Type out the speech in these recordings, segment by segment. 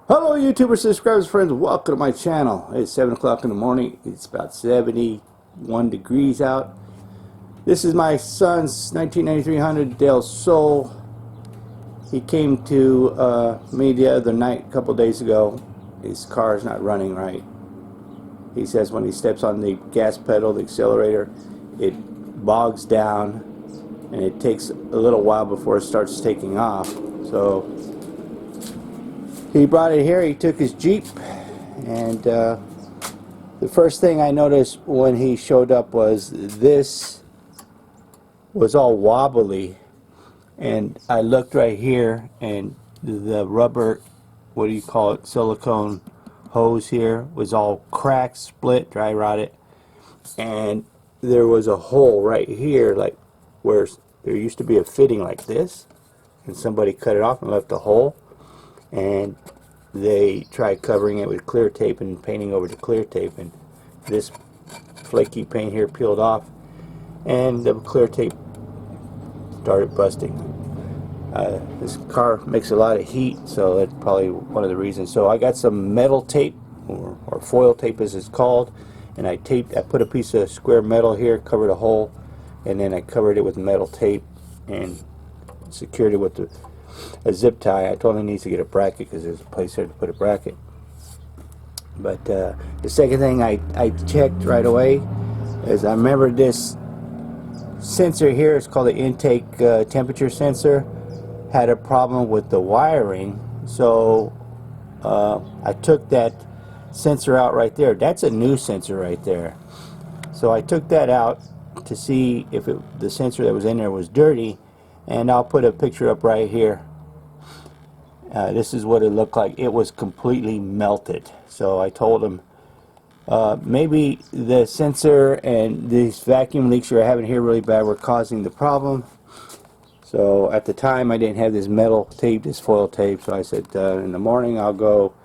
Hello YouTubers, subscribers, friends, welcome to my channel. It's 7 o'clock in the morning. It's about 71 degrees out. This is my son's 1993 Honda Del Sol. He came to me the other night, a couple days ago. His car is not running right. He says when he steps on the gas pedal, the accelerator, it bogs down and it takes a little while before it starts taking off. So he brought it here. He took his Jeep, and the first thing I noticed when he showed up was this was all wobbly, and I looked right here, and the rubber, what do you call it, silicone hose here was all cracked, split, dry rotted, and there was a hole right here, like where there used to be a fitting like this, and somebody cut it off and left a hole. And they tried covering it with clear tape and painting over the clear tape, and this flaky paint here peeled off and the clear tape started busting. This car makes a lot of heat, so that's probably one of the reasons. So I got some metal tape, or foil tape as it's called, and I put a piece of square metal here, covered a hole, and then I covered it with metal tape and secured it with a zip tie. I told him he needs to get a bracket because there's a place there to put a bracket. But the second thing I checked right away is I remember this sensor here. It's called the intake temperature sensor. Had a problem with the wiring, so I took that sensor out right there. That's a new sensor right there. So I took that out to see if the sensor that was in there was dirty, and I'll put a picture up right here. This is what it looked like. It was completely melted. So I told him maybe the sensor and these vacuum leaks you're having here really bad were causing the problem. So at the time I didn't have this metal tape, this foil tape, so I said in the morning I'll go,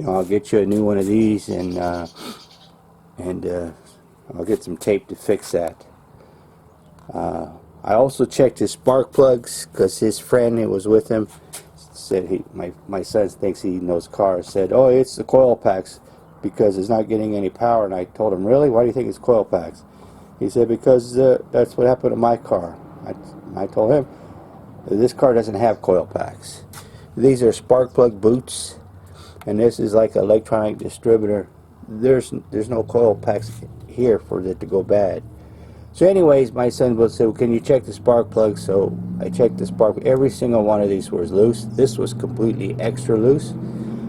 I'll get you a new one of these, and I'll get some tape to fix that. I also checked his spark plugs because his friend who was with him said my son thinks he knows cars, said, oh, it's the coil packs because it's not getting any power. And I told him, really? Why do you think it's coil packs? He said, because that's what happened to my car. I told him, this car doesn't have coil packs. These are spark plug boots, and this is like an electronic distributor. There's no coil packs here for it to go bad. So anyways, my son would say, well, can you check the spark plug? So I checked the spark. Every single one of these was loose. This was completely extra loose.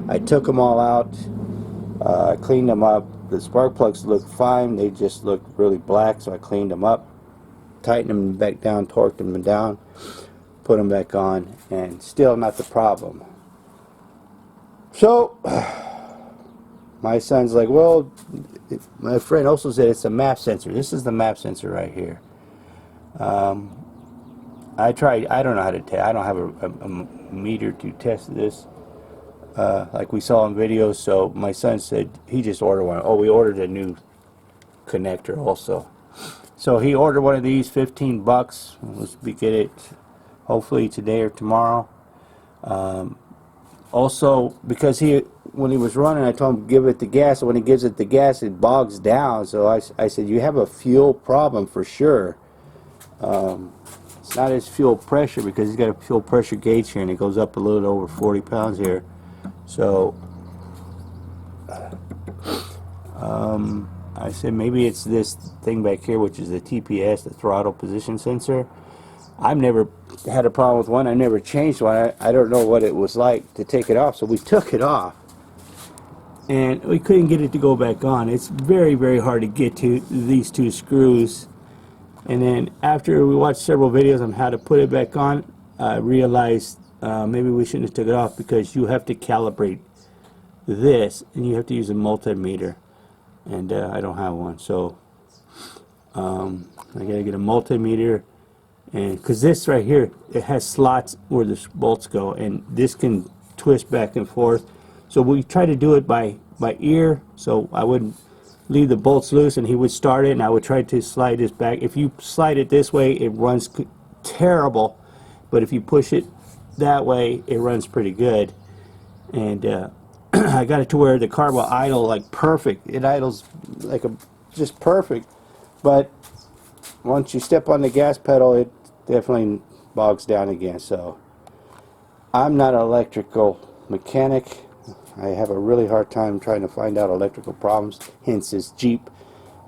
I took them all out. I cleaned them up. The spark plugs looked fine. They just looked really black, so I cleaned them up, tightened them back down, torqued them down, put them back on, and still not the problem. So my son's like, well, my friend also said it's a map sensor. This is the map sensor right here. I tried. I don't know how to test. I don't have a meter to test this like we saw in videos. So my son said he just ordered one. Oh, we ordered a new connector also. So he ordered one of these, 15 bucks. We get it hopefully today or tomorrow. Also, because when he was running, I told him give it the gas. So when he gives it the gas, it bogs down. So I said, you have a fuel problem for sure. It's not his fuel pressure, because he's got a fuel pressure gauge here, and it goes up a little over 40 pounds here. So I said maybe it's this thing back here, which is the TPS, the throttle position sensor. I've never had a problem with one. I never changed one. I don't know what it was like to take it off. So we took it off, and we couldn't get it to go back on. It's very, very hard to get to these two screws. And then after we watched several videos on how to put it back on, I realized maybe we shouldn't have took it off, because you have to calibrate this, and you have to use a multimeter, and I don't have one. So I gotta get a multimeter. And because this right here, it has slots where the bolts go, and this can twist back and forth. So we try to do it by ear. So I would leave the bolts loose, and he would start it, and I would try to slide this back. If you slide it this way, it runs terrible, but if you push it that way, it runs pretty good. And I got it to where the car will idle like perfect. It idles like just perfect. But once you step on the gas pedal, it definitely bogs down again. So I'm not an electrical mechanic. I have a really hard time trying to find out electrical problems, hence this Jeep.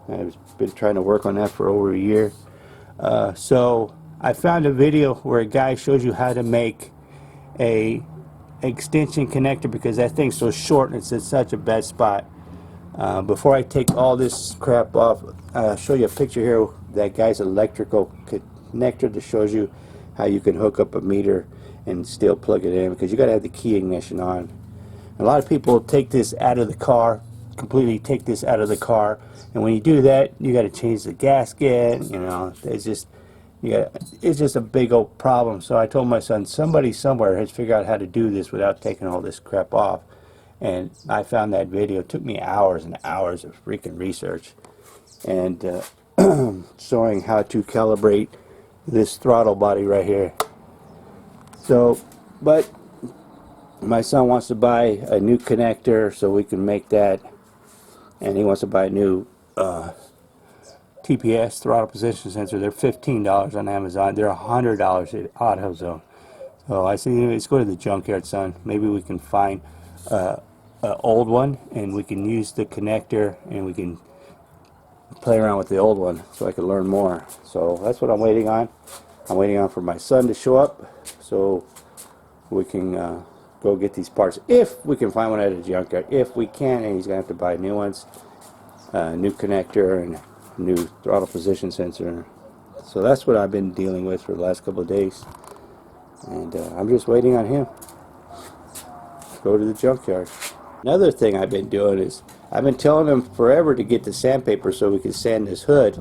I've been trying to work on that for over a year. So I found a video where a guy shows you how to make a extension connector, because that thing's so short and it's in such a bad spot. Before I take all this crap off, I'll show you a picture here. That guy's electrical connector that shows you how you can hook up a meter and still plug it in, because you got to have the key ignition on. A lot of people take this out of the car, completely take this out of the car, and when you do that, you got to change the gasket. You know, it's just a big old problem. So I told my son, somebody somewhere has figured out how to do this without taking all this crap off. And I found that video. It took me hours and hours of freaking research, and showing how to calibrate this throttle body right here. So, but my son wants to buy a new connector so we can make that, and he wants to buy a new TPS, throttle position sensor. They're $15 on Amazon. They're $100 at AutoZone. So I said, let's go to the junkyard, son. Maybe we can find an old one, and we can use the connector, and we can play around with the old one so I can learn more. So that's what I'm waiting on. I'm waiting on for my son to show up so we can go get these parts, if we can find one at a junkyard. If we can't, and he's gonna have to buy new ones, new connector and new throttle position sensor. So that's what I've been dealing with for the last couple of days, and I'm just waiting on him to go to the junkyard. Another thing I've been doing is I've been telling him forever to get the sandpaper so we can sand this hood.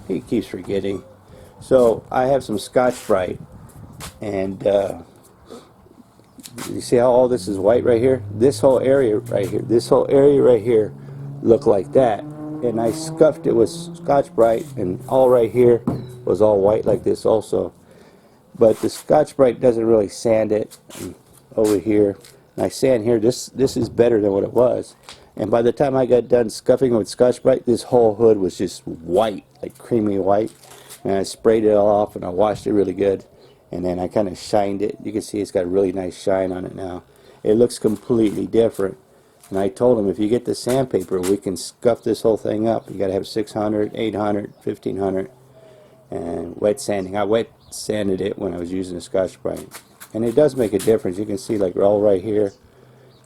He keeps forgetting. So I have some Scotch-Brite, and you see how all this is white right here? This whole area right here, looked like that. And I scuffed it with Scotch-Brite, and all right here was all white like this also. But the Scotch-Brite doesn't really sand it. And over here, and I sand here, this is better than what it was. And by the time I got done scuffing with Scotch-Brite, this whole hood was just white, like creamy white. And I sprayed it all off, and I washed it really good. And then I kind of shined it. You can see it's got a really nice shine on it now. It looks completely different. And I told him, if you get the sandpaper, we can scuff this whole thing up. You got to have 600, 800, 1500, and wet sanding. I wet sanded it when I was using the Scotch-Brite, and it does make a difference. You can see, like, all right here,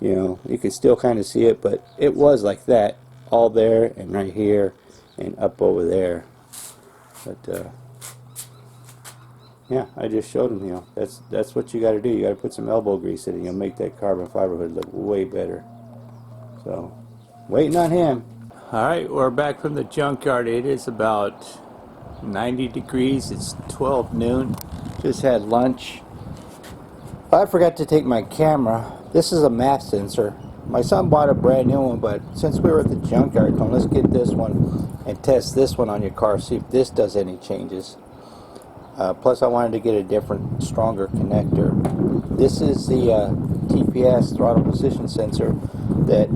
you know, you can still kind of see it, but it was like that, all there and right here and up over there. But yeah, I just showed him, you know, that's what you got to do. You got to put some elbow grease in it, and you'll make that carbon fiber hood look way better. So, waiting on him. Alright, we're back from the junkyard. It is about 90 degrees. It's 12 noon. Just had lunch. I forgot to take my camera. This is a mass sensor. My son bought a brand new one, but since we were at the junkyard, come, let's get this one and test this one on your car, see if this does any changes. Plus I wanted to get a different, stronger connector. This is the TPS throttle position sensor that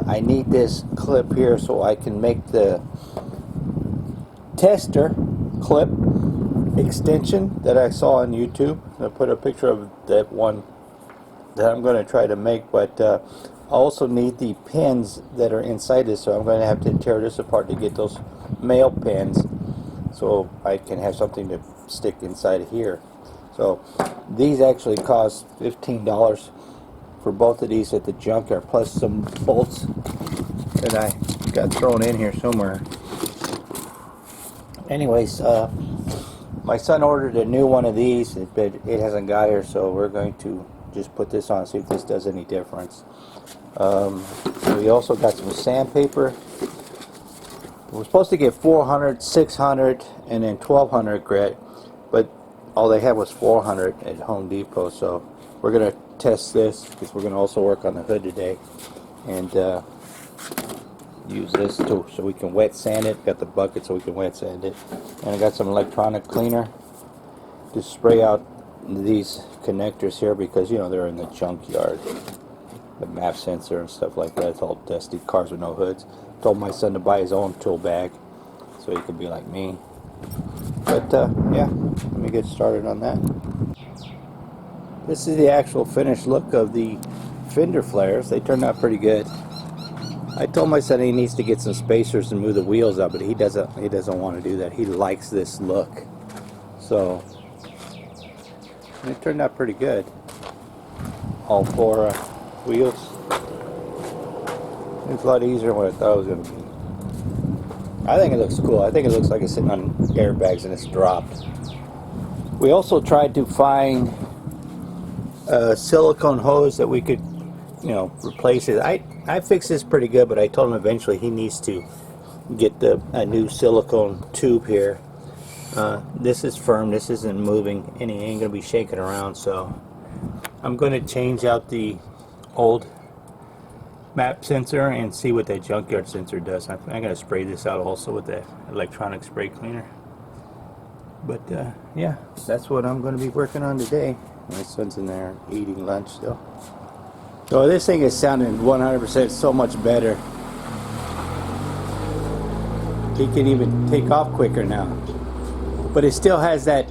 I need this clip here so I can make the tester clip extension that I saw on YouTube. I put a picture of that one that I'm going to try to make, but I also need the pins that are inside this, so I'm going to have to tear this apart to get those male pins so I can have something to stick inside here. So these actually cost $15 for both of these at the junkyard, plus some bolts that I got thrown in here somewhere. Anyways, my son ordered a new one of these, but it hasn't got here, so we're going to just put this on, see if this does any difference. We also got some sandpaper. We're supposed to get 400, 600, and then 1200 grit, but all they had was 400 at Home Depot, so we're going to test this because we're going to also work on the hood today, and use this too so we can wet sand it. Got the bucket so we can wet sand it, and I got some electronic cleaner to spray out these connectors here because, you know, they're in the junkyard. the map sensor and stuff like that. It's all dusty. Cars with no hoods. Told my son to buy his own tool bag so he could be like me. But yeah, let me get started on that. This is the actual finished look of the fender flares. They turned out pretty good. I told my son he needs to get some spacers and move the wheels up, but he doesn't want to do that. He likes this look. So it turned out pretty good. All four wheels. It's a lot easier than what I thought it was going to be. I think it looks cool. I think it looks like it's sitting on airbags and it's dropped. We also tried to find a silicone hose that we could, you know, replace it. I fixed this pretty good, but I told him eventually he needs to get a new silicone tube here. This is firm. This isn't moving, and it ain't gonna be shaking around. So I'm going to change out the old map sensor and see what that junkyard sensor does. I'm gonna spray this out also with the electronic spray cleaner. But yeah, that's what I'm going to be working on today. My son's in there eating lunch still. So this thing is sounding 100% so much better. He can even take off quicker now. But it still has that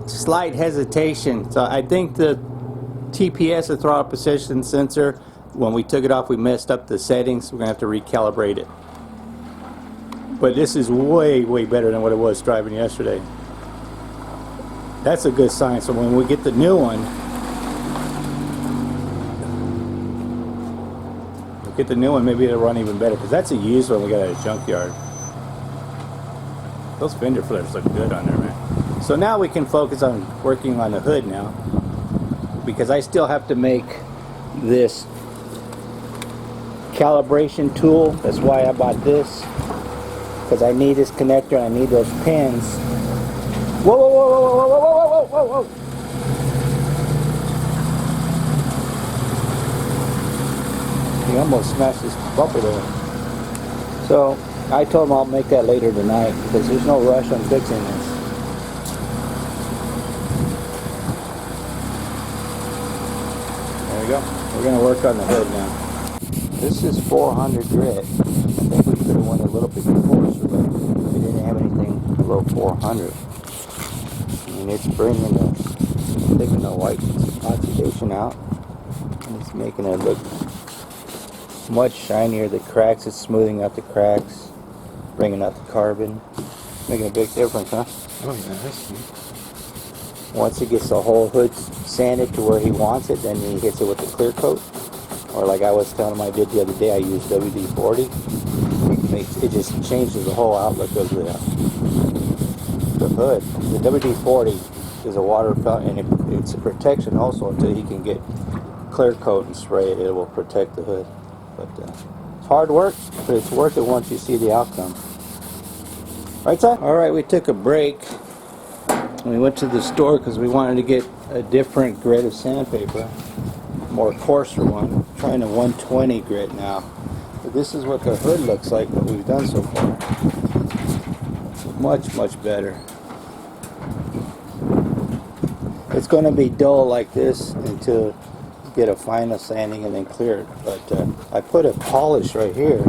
slight hesitation. So I think the TPS, the throttle position sensor, when we took it off we messed up the settings. We're going to have to recalibrate it. But this is way, way better than what it was driving yesterday. That's a good sign. So when we get the new one, maybe it'll run even better, because that's a used one we got at a junkyard. Those fender flares look good on there, man. So now we can focus on working on the hood now, because I still have to make this calibration tool. That's why I bought this, because I need this connector and I need those pins. Whoa, whoa, whoa, whoa, whoa, whoa, whoa, whoa, whoa. He almost smashed his bumper there. So I told him I'll make that later tonight, because there's no rush on fixing this. There we go. We're going to work on the hood now. This is 400 grit. I think we could have went a little bit coarser, but we didn't have anything below 400. And it's bringing taking the white oxidation out, and it's making it look much shinier. The cracks, it's smoothing out the cracks, bringing out the carbon, making a big difference, huh? Oh yeah, that's neat. Once he gets the whole hood sanded to where he wants it, then he hits it with the clear coat. Or like I was telling him I did the other day, I used WD-40. It just changes the whole outlook of the hood. The WD-40 is a water fountain, and it's a protection also until he can get clear coat and spray it. It will protect the hood. But it's hard work, but it's worth it once you see the outcome. Right, son? All right, we took a break. We went to the store because we wanted to get a different grit of sandpaper, more coarser one. I'm trying a 120 grit now. But this is what the hood looks like, what we've done so far. Much, much better. It's going to be dull like this until you get a final sanding and then clear it. But I put a polish right here.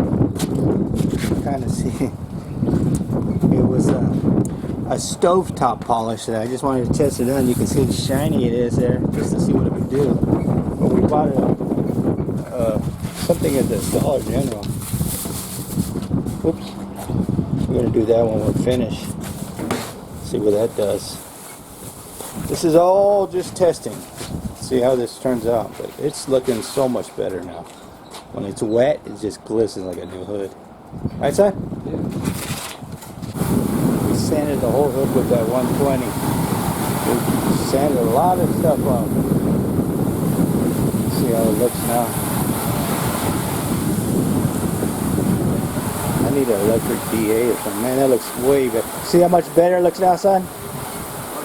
Kind of see. It was a stovetop polish that I just wanted to test it out. You can see how shiny it is there, just to see what it would do. But we bought something at the Dollar General. Oops. We're going to do that when we're finished. See what that does. This is all just testing. See how this turns out. But it's looking so much better now. When it's wet, it just glistens like a new hood. Right, son? Yeah. We sanded the whole hood with that 120. We sanded a lot of stuff off. See how it looks now. I need an electric DA or something. Man, that looks way better. See how much better it looks now, son? Oh,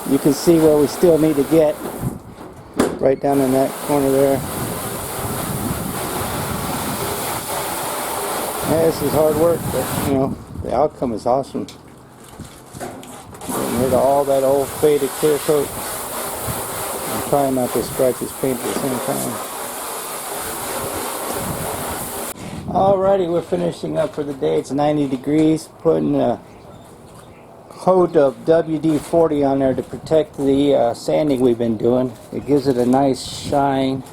yeah. You can see where we still need to get. Right down in that corner there. Yeah, this is hard work, but you know, the outcome is awesome. Getting rid of all that old faded clear coat. I'm trying not to scratch his paint at the same time. Alrighty, we're finishing up for the day. It's 90 degrees. Putting a coat of WD-40 on there to protect the sanding we've been doing. It gives it a nice shine.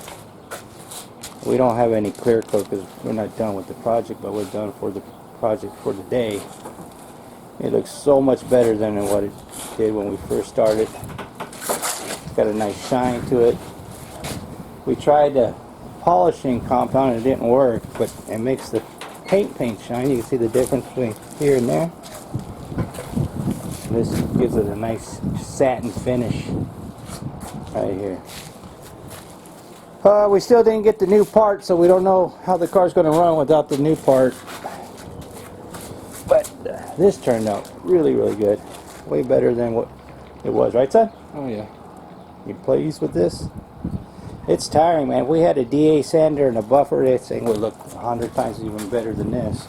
We don't have any clear coat because we're not done with the project, but we're done for the project for the day. It looks so much better than what it did when we first started. It's got a nice shine to it. We tried the polishing compound and it didn't work, but it makes the paint shine. You can see the difference between here and there. This gives it a nice satin finish right here. We still didn't get the new part, so we don't know how the car's going to run without the new part. But this turned out really, really good. Way better than what it was, right, son? Oh yeah. You pleased with this? It's tiring, man. If we had a DA sander and a buffer, this thing would look 100 times even better than this.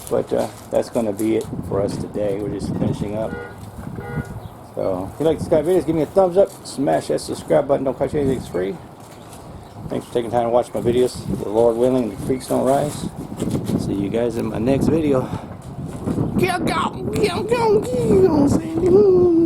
But that's going to be it for us today. We're just finishing up. So if you like this kind of videos, give me a thumbs up. Smash that subscribe button. Don't cost you anything. It's free. Thanks for taking time to watch my videos. The Lord willing, the creeks don't rise. See you guys in my next video. Sandy.